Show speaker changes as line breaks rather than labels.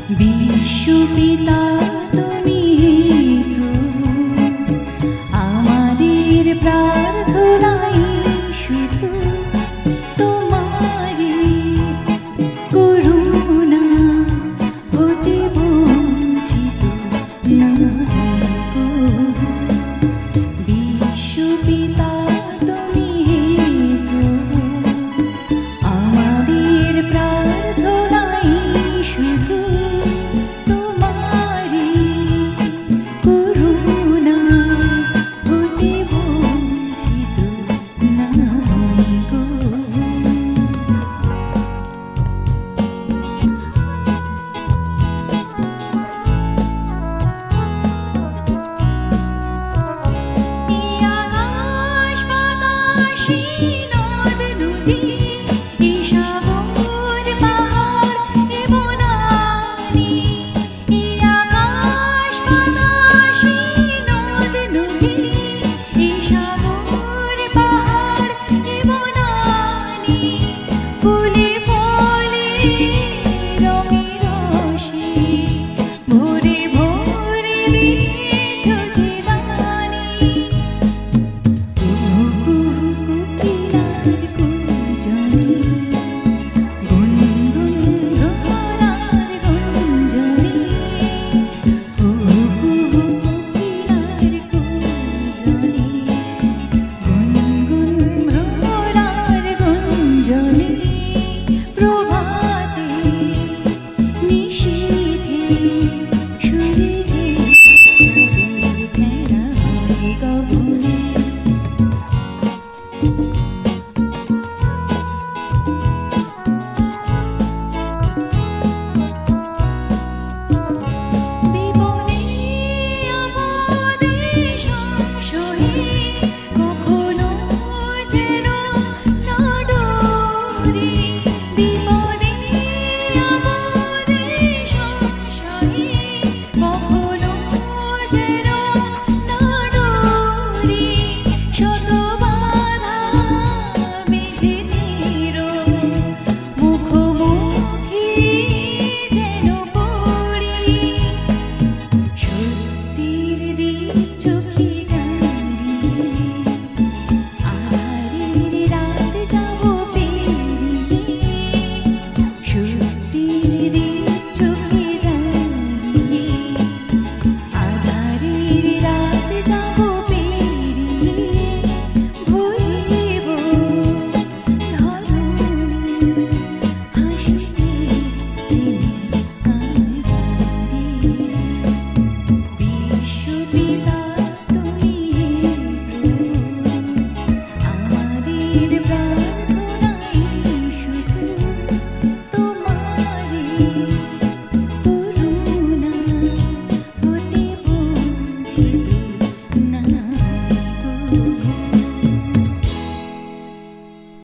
বিশ্বপিতা তুমি প্রভু, আমাদের প্রার্থনাই শুধু তোমারই করুণা হতে বঞ্চিত না গো। বিশ্বপিতা তুমি প্রভু, আমাদের প্রার্থনাই শুধু তোমারই করুণা হতে বঞ্চিত না গো। আকাশ বাতাসে নদ নদী, এই সাগর পাহাড় এ বনানী। এই আকাশ বাতাসে নদ নদী, এই সাগর পাহাড় এ বনানী। ফুলে ফলে রঙে রসে ভরে ভরে দিয়েছ যে দানি। কুহু কুহু কোকিলার কুজনে, গুনগুন ভ্রমরার গুঞ্জনে। কুহু কুহু কোকিলার কুজনে, গুনগুন ভ্রমরার গুঞ্জনে। প্রভাতে নিশীথে